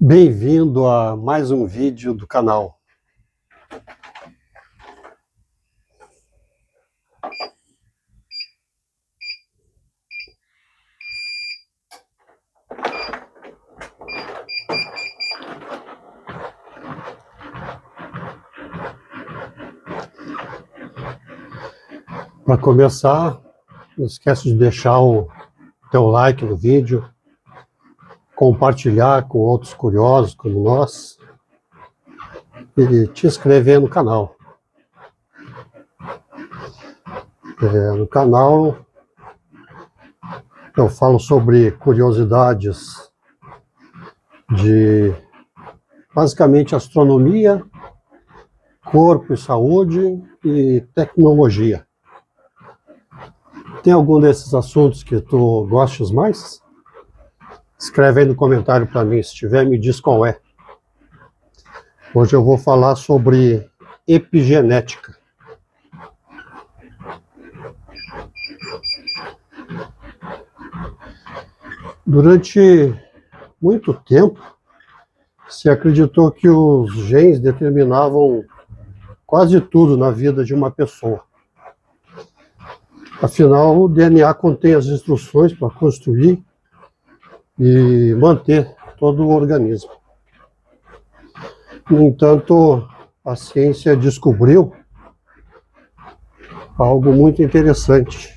Bem-vindo a mais um vídeo do canal. Para começar, não esquece de deixar o teu like no vídeo, compartilhar com outros curiosos como nós e te inscrever no canal. No canal eu falo sobre curiosidades de basicamente astronomia, corpo e saúde e tecnologia. Tem algum desses assuntos que tu gostes mais? Escreve aí no comentário para mim, se tiver, me diz qual é. Hoje eu vou falar sobre epigenética. Durante muito tempo, se acreditou que os genes determinavam quase tudo na vida de uma pessoa. Afinal, o DNA contém as instruções para construir e manter todo o organismo. No entanto, a ciência descobriu algo muito interessante.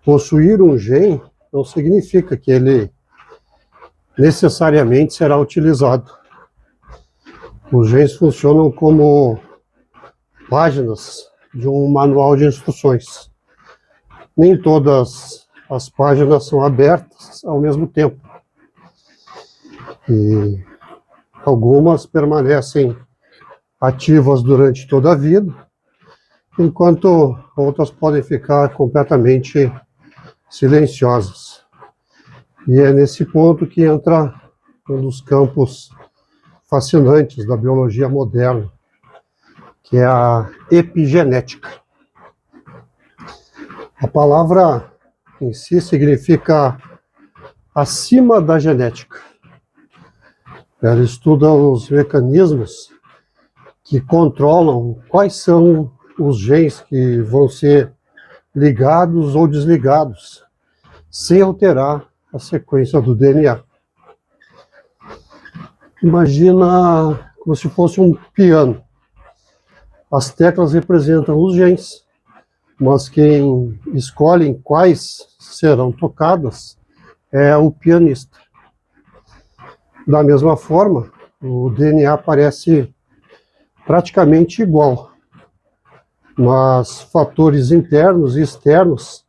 Possuir um gene não significa que ele necessariamente será utilizado. Os genes funcionam como páginas de um manual de instruções. Nem todas as páginas são abertas ao mesmo tempo. E algumas permanecem ativas durante toda a vida, enquanto outras podem ficar completamente silenciosas. E é nesse ponto que entra um dos campos fascinantes da biologia moderna, que é a epigenética. A palavra em si significa acima da genética. Ela estuda os mecanismos que controlam quais são os genes que vão ser ligados ou desligados, sem alterar a sequência do DNA. Imagina como se fosse um piano. As teclas representam os genes, mas quem escolhe quais serão tocadas é o pianista. Da mesma forma, o DNA parece praticamente igual, mas fatores internos e externos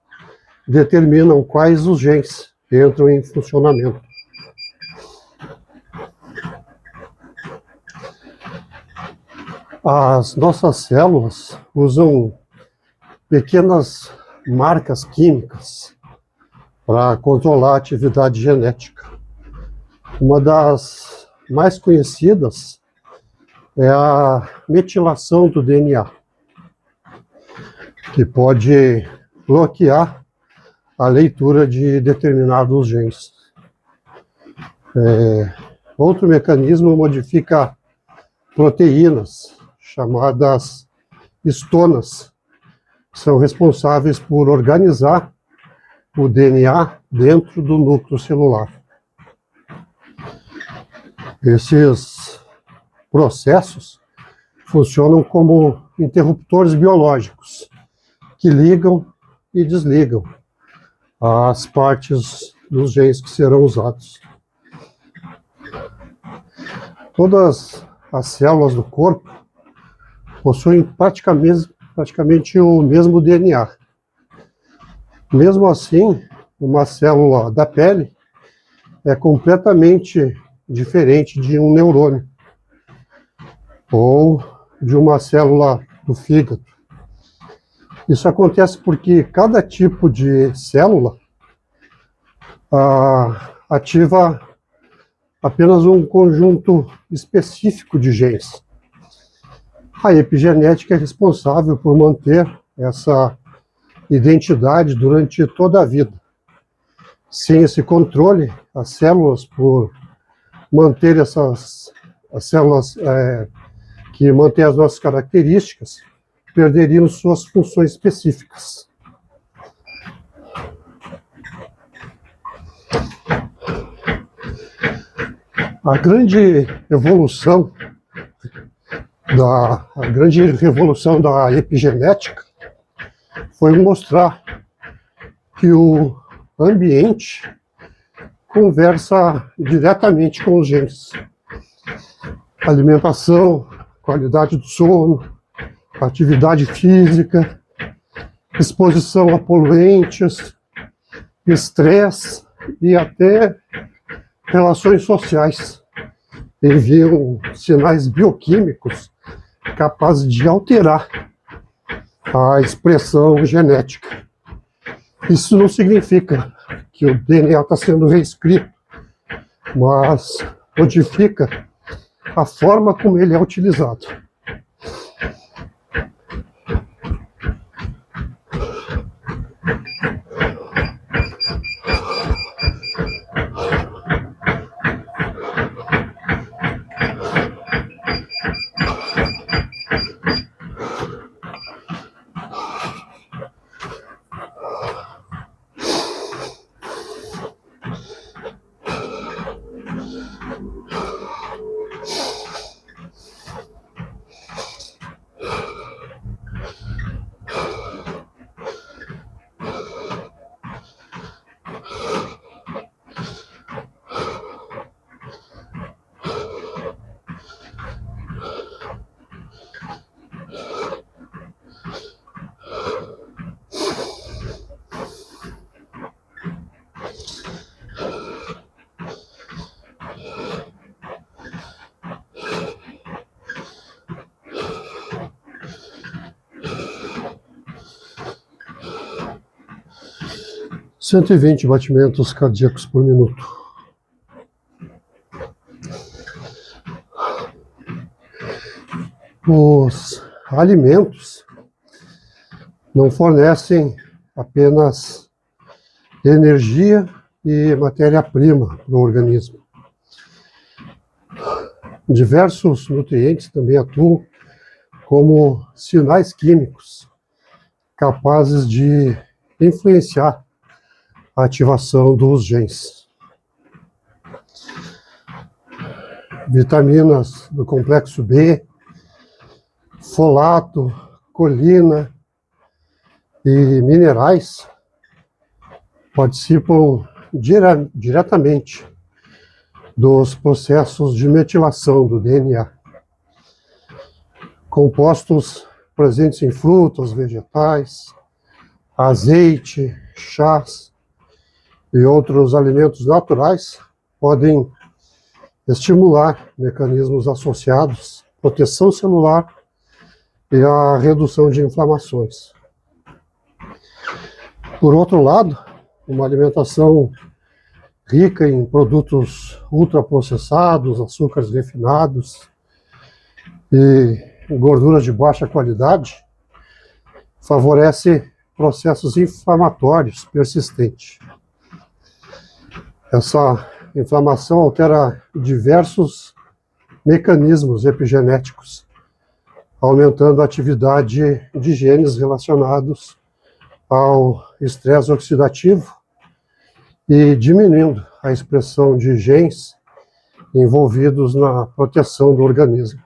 determinam quais os genes entram em funcionamento. As nossas células usam pequenas marcas químicas para controlar a atividade genética. Uma das mais conhecidas é a metilação do DNA, que pode bloquear a leitura de determinados genes. Outro mecanismo modifica proteínas, chamadas histonas, que são responsáveis por organizar o DNA dentro do núcleo celular. Esses processos funcionam como interruptores biológicos que ligam e desligam as partes dos genes que serão usados. Todas as células do corpo possuem praticamente o mesmo DNA. Mesmo assim, uma célula da pele é completamente diferente de um neurônio ou de uma célula do fígado. Isso acontece porque cada tipo de célula ativa apenas um conjunto específico de genes. A epigenética é responsável por manter essa identidade durante toda a vida. Sem esse controle, as células, por manter as células que mantêm as nossas características, perderiam suas funções específicas. A grande revolução da epigenética foi mostrar que o ambiente conversa diretamente com os genes. Alimentação, qualidade do sono, atividade física, exposição a poluentes, estresse e até relações sociais enviam sinais bioquímicos capazes de alterar a expressão genética. Isso não significa que o DNA está sendo reescrito, mas modifica a forma como ele é utilizado. - 120 batimentos cardíacos por minuto. Os alimentos não fornecem apenas energia e matéria-prima para o organismo. Diversos nutrientes também atuam como sinais químicos capazes de influenciar a ativação dos genes. Vitaminas do complexo B, folato, colina e minerais participam diretamente dos processos de metilação do DNA. Compostos presentes em frutas, vegetais, azeite, chás e outros alimentos naturais podem estimular mecanismos associados à proteção celular e à redução de inflamações. Por outro lado, uma alimentação rica em produtos ultraprocessados, açúcares refinados e gorduras de baixa qualidade favorece processos inflamatórios persistentes. Essa inflamação altera diversos mecanismos epigenéticos, aumentando a atividade de genes relacionados ao estresse oxidativo e diminuindo a expressão de genes envolvidos na proteção do organismo.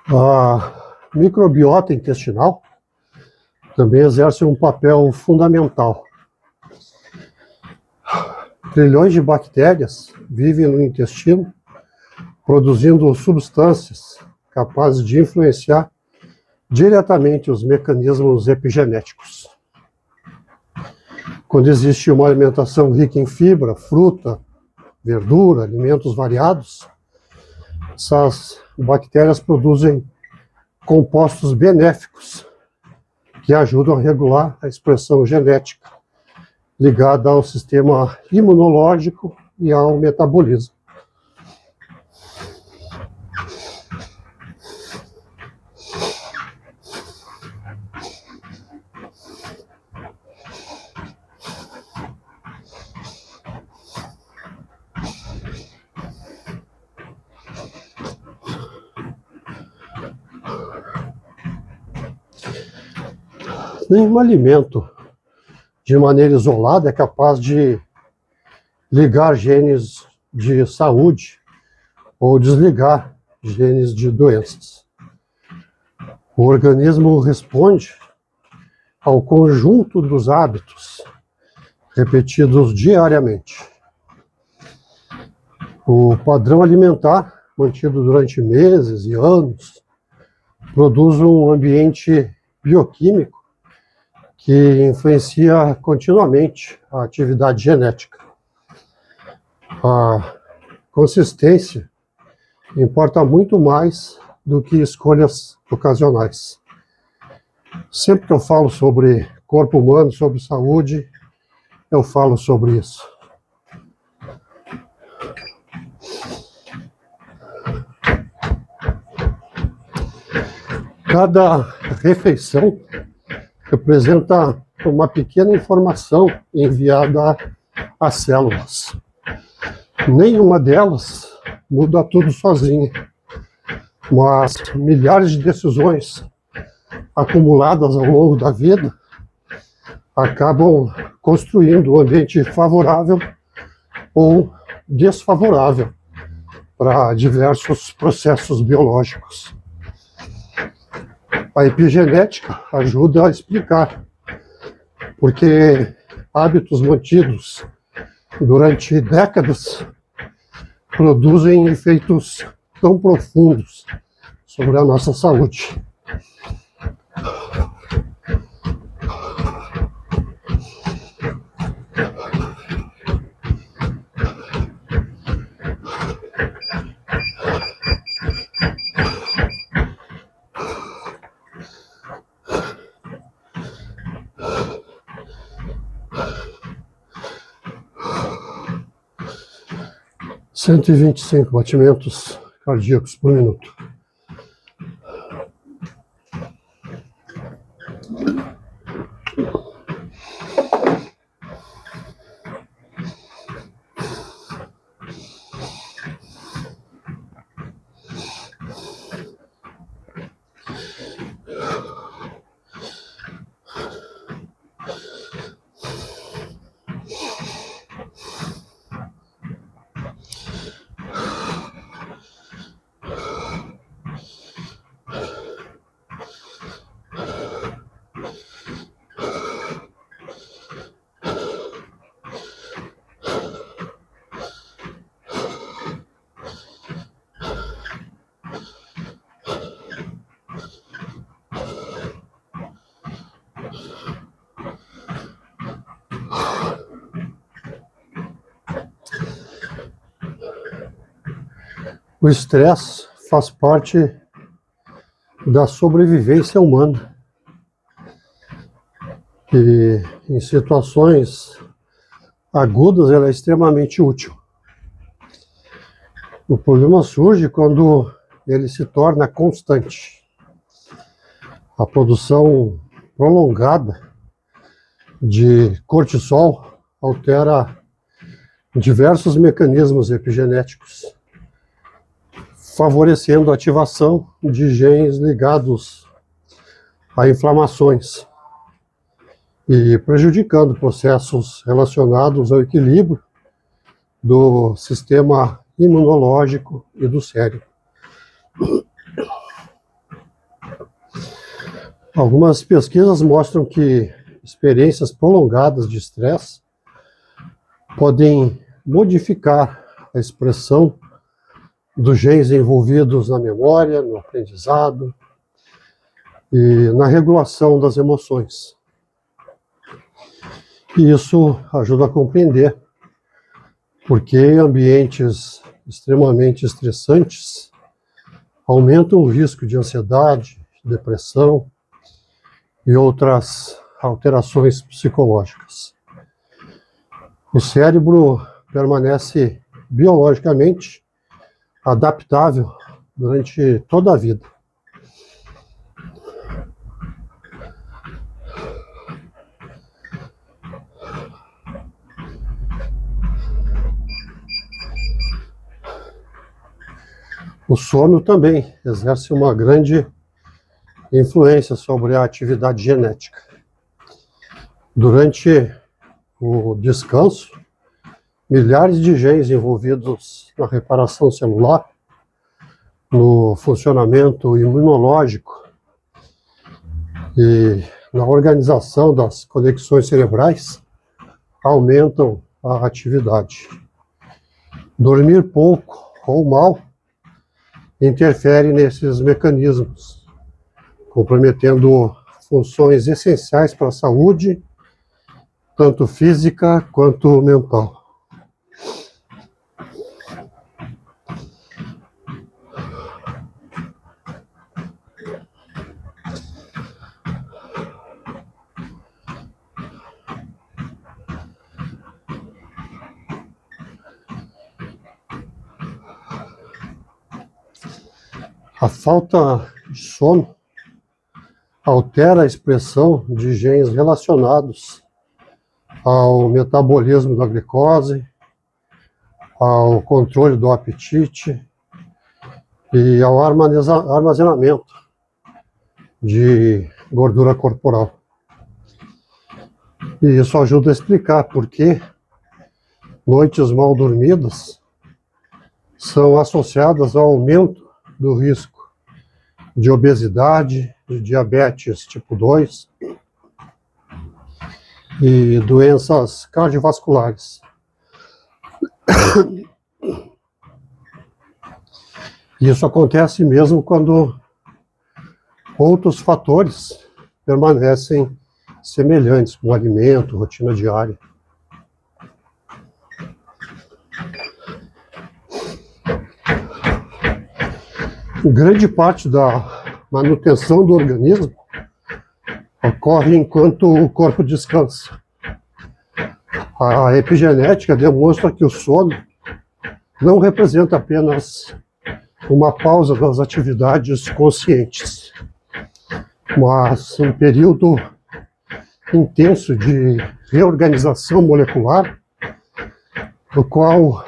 A microbiota intestinal também exerce um papel fundamental. Trilhões de bactérias vivem no intestino, produzindo substâncias capazes de influenciar diretamente os mecanismos epigenéticos. Quando existe uma alimentação rica em fibra, fruta, verdura, alimentos variados, essas bactérias produzem compostos benéficos que ajudam a regular a expressão genética ligada ao sistema imunológico e ao metabolismo. Nenhum alimento, de maneira isolada, é capaz de ligar genes de saúde ou desligar genes de doenças. O organismo responde ao conjunto dos hábitos repetidos diariamente. O padrão alimentar, mantido durante meses e anos, produz um ambiente bioquímico que influencia continuamente a atividade genética. A consistência importa muito mais do que escolhas ocasionais. Sempre que eu falo sobre corpo humano, sobre saúde, eu falo sobre isso. Cada refeição representa uma pequena informação enviada às células. Nenhuma delas muda tudo sozinha, mas milhares de decisões acumuladas ao longo da vida acabam construindo um ambiente favorável ou desfavorável para diversos processos biológicos. A epigenética ajuda a explicar porque hábitos mantidos durante décadas produzem efeitos tão profundos sobre a nossa saúde. Cento e 125 batimentos cardíacos por minuto. O estresse faz parte da sobrevivência humana e em situações agudas ela é extremamente útil. O problema surge quando ele se torna constante. A produção prolongada de cortisol altera diversos mecanismos epigenéticos, favorecendo a ativação de genes ligados a inflamações e prejudicando processos relacionados ao equilíbrio do sistema imunológico e do cérebro. Algumas pesquisas mostram que experiências prolongadas de estresse podem modificar a expressão dos genes envolvidos na memória, no aprendizado e na regulação das emoções. E isso ajuda a compreender por que ambientes extremamente estressantes aumentam o risco de ansiedade, depressão e outras alterações psicológicas. O cérebro permanece biologicamente adaptável durante toda a vida. O sono também exerce uma grande influência sobre a atividade genética. Durante o descanso, milhares de genes envolvidos na reparação celular, no funcionamento imunológico e na organização das conexões cerebrais aumentam a atividade. Dormir pouco ou mal interfere nesses mecanismos, comprometendo funções essenciais para a saúde, tanto física quanto mental. A falta de sono altera a expressão de genes relacionados ao metabolismo da glicose, ao controle do apetite e ao armazenamento de gordura corporal. E isso ajuda a explicar por que noites mal dormidas são associadas ao aumento do risco de obesidade, de diabetes tipo 2 e doenças cardiovasculares. Isso acontece mesmo quando outros fatores permanecem semelhantes, como alimento, rotina diária. Grande parte da manutenção do organismo ocorre enquanto o corpo descansa. A epigenética demonstra que o sono não representa apenas uma pausa das atividades conscientes, mas um período intenso de reorganização molecular, no qual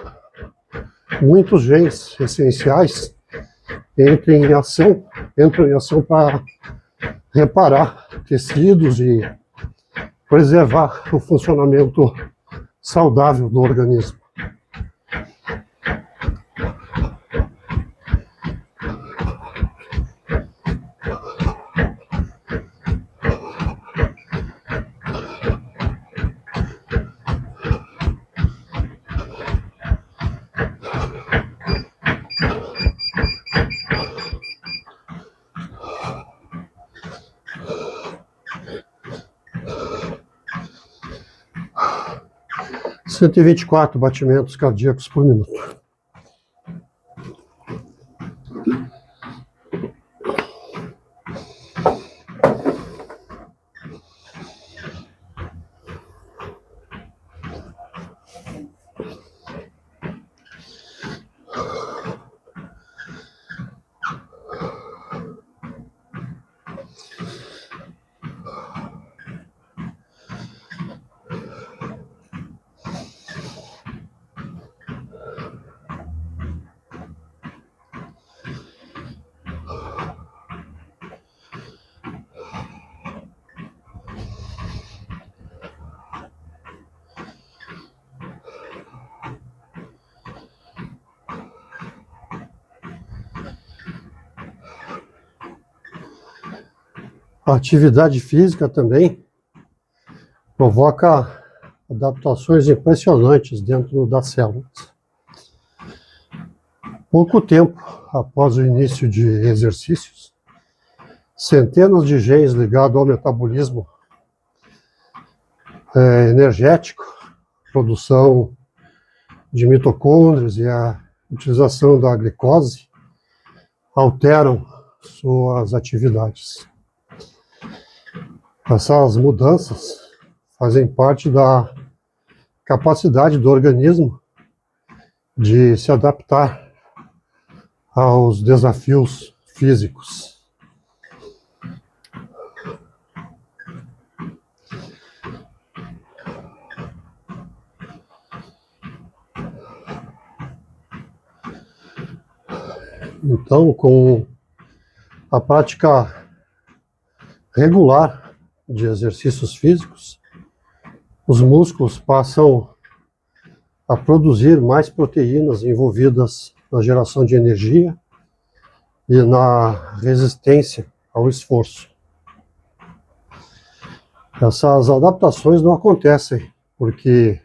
muitos genes essenciais entram em ação para reparar tecidos e preservar o funcionamento saudável do organismo. E 124 batimentos cardíacos por minuto. A atividade física também provoca adaptações impressionantes dentro das células. Pouco tempo após o início de exercícios, centenas de genes ligados ao metabolismo energético, produção de mitocôndrias e a utilização da glicose alteram suas atividades. Essas mudanças fazem parte da capacidade do organismo de se adaptar aos desafios físicos. Então, com a prática regular de exercícios físicos, os músculos passam a produzir mais proteínas envolvidas na geração de energia e na resistência ao esforço. Essas adaptações não acontecem porque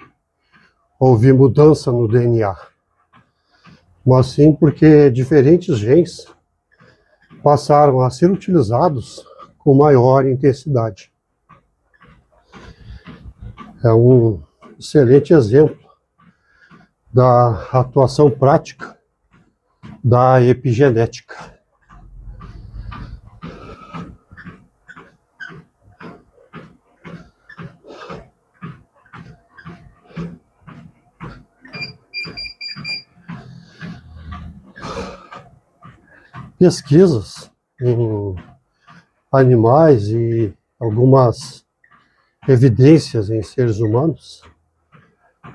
houve mudança no DNA, mas sim porque diferentes genes passaram a ser utilizados com maior intensidade. É um excelente exemplo da atuação prática da epigenética. Pesquisas em animais e algumas evidências em seres humanos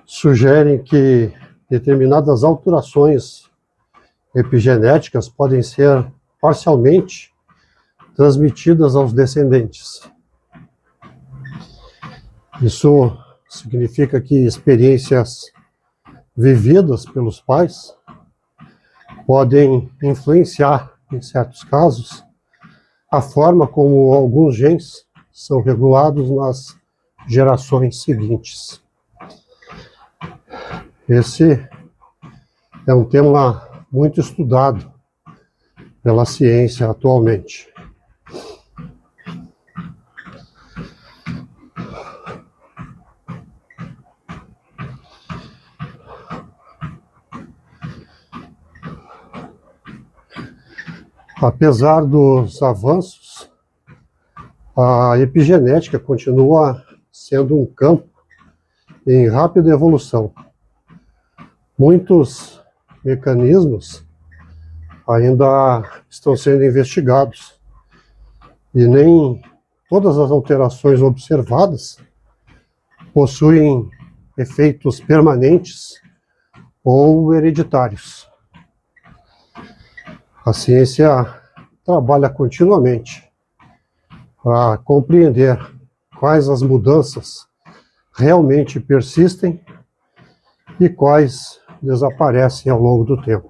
sugerem que determinadas alterações epigenéticas podem ser parcialmente transmitidas aos descendentes. Isso significa que experiências vividas pelos pais podem influenciar, em certos casos, a forma como alguns genes são regulados nas gerações seguintes. Esse é um tema muito estudado pela ciência atualmente. Apesar dos avanços, a epigenética continua sendo um campo em rápida evolução. Muitos mecanismos ainda estão sendo investigados e nem todas as alterações observadas possuem efeitos permanentes ou hereditários. A ciência trabalha continuamente para compreender quais as mudanças realmente persistem e quais desaparecem ao longo do tempo.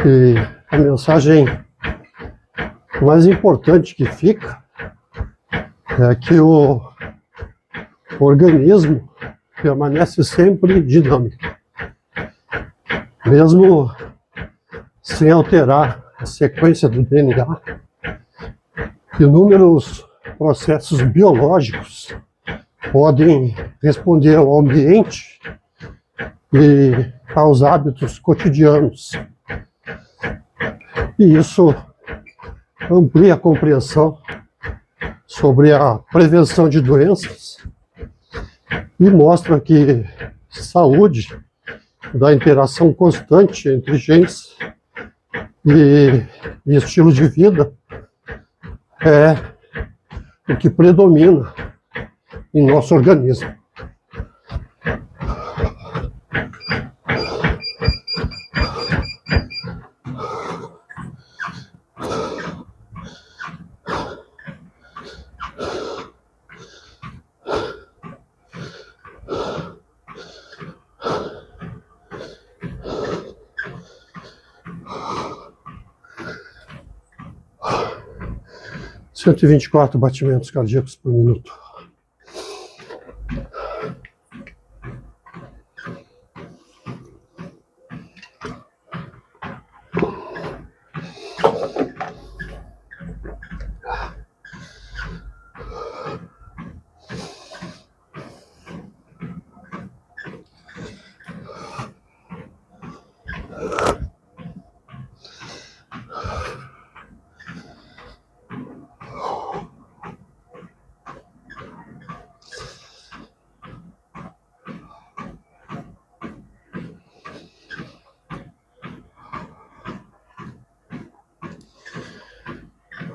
E a mensagem mais importante que fica é que o organismo permanece sempre dinâmico, mesmo sem alterar a sequência do DNA. Inúmeros processos biológicos podem responder ao ambiente e aos hábitos cotidianos. E isso amplia a compreensão sobre a prevenção de doenças e mostra que saúde da interação constante entre genes e estilo de vida é o que predomina em nosso organismo. Cento e 124 batimentos cardíacos por minuto.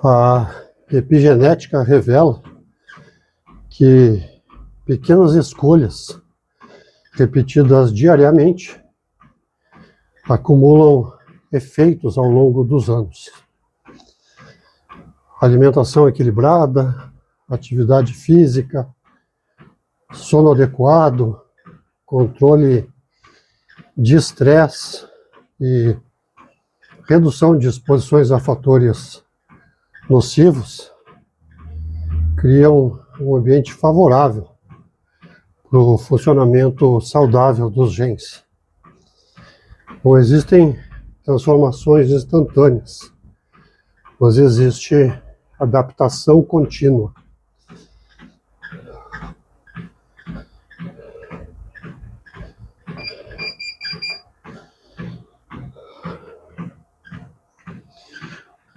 A epigenética revela que pequenas escolhas repetidas diariamente acumulam efeitos ao longo dos anos. Alimentação equilibrada, atividade física, sono adequado, controle de estresse e redução de exposições a fatores nocivos criam um ambiente favorável para o funcionamento saudável dos genes. Não existem transformações instantâneas, mas existe adaptação contínua.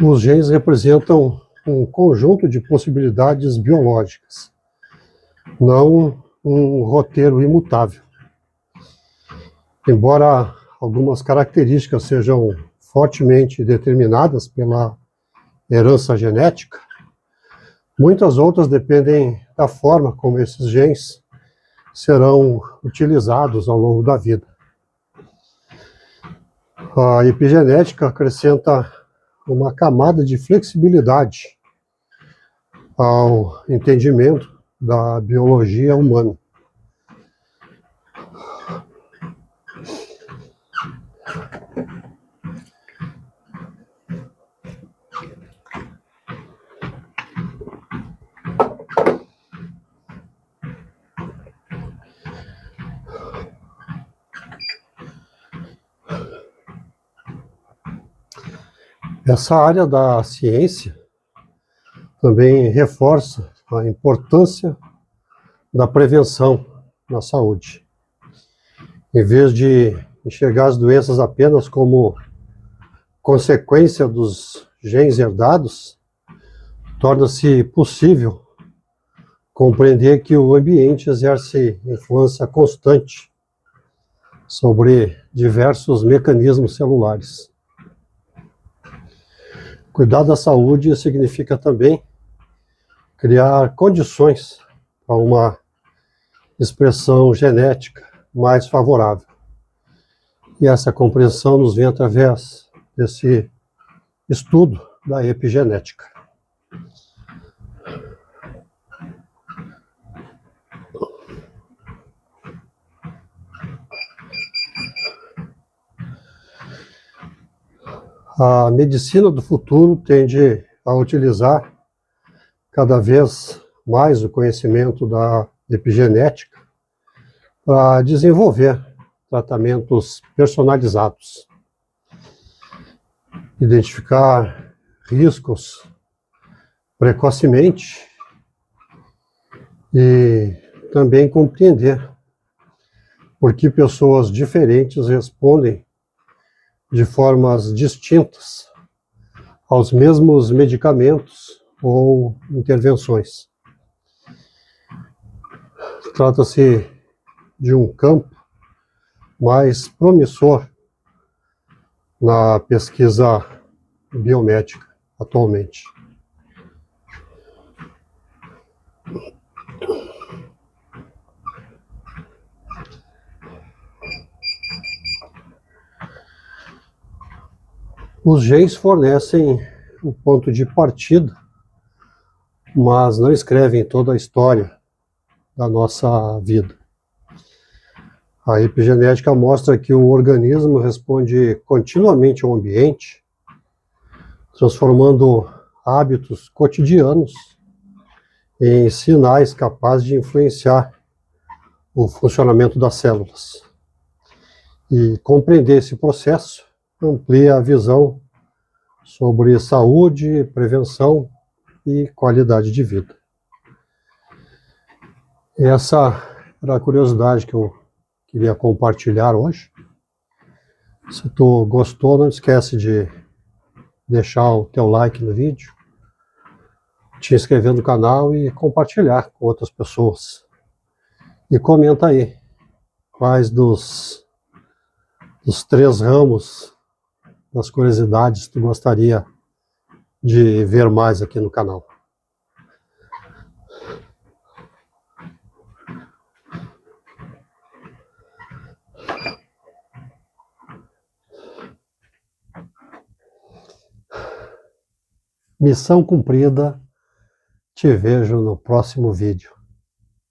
Os genes representam um conjunto de possibilidades biológicas, não um roteiro imutável. Embora algumas características sejam fortemente determinadas pela herança genética, muitas outras dependem da forma como esses genes serão utilizados ao longo da vida. A epigenética acrescenta uma camada de flexibilidade ao entendimento da biologia humana. Essa área da ciência também reforça a importância da prevenção na saúde. Em vez de enxergar as doenças apenas como consequência dos genes herdados, torna-se possível compreender que o ambiente exerce influência constante sobre diversos mecanismos celulares. Cuidar da saúde significa também criar condições para uma expressão genética mais favorável. E essa compreensão nos vem através desse estudo da epigenética. A medicina do futuro tende a utilizar cada vez mais o conhecimento da epigenética para desenvolver tratamentos personalizados, identificar riscos precocemente e também compreender por que pessoas diferentes respondem de formas distintas aos mesmos medicamentos ou intervenções. Trata-se de um campo mais promissor na pesquisa biomédica atualmente. Os genes fornecem um ponto de partida, mas não escrevem toda a história da nossa vida. A epigenética mostra que o organismo responde continuamente ao ambiente, transformando hábitos cotidianos em sinais capazes de influenciar o funcionamento das células. E compreender esse processo amplia a visão sobre saúde, prevenção e qualidade de vida. Essa era a curiosidade que eu queria compartilhar hoje. Se tu gostou, não esquece de deixar o teu like no vídeo, te inscrever no canal e compartilhar com outras pessoas. E comenta aí quais dos 3 ramos das curiosidades tu gostaria de ver mais aqui no canal. Missão cumprida. Te vejo no próximo vídeo.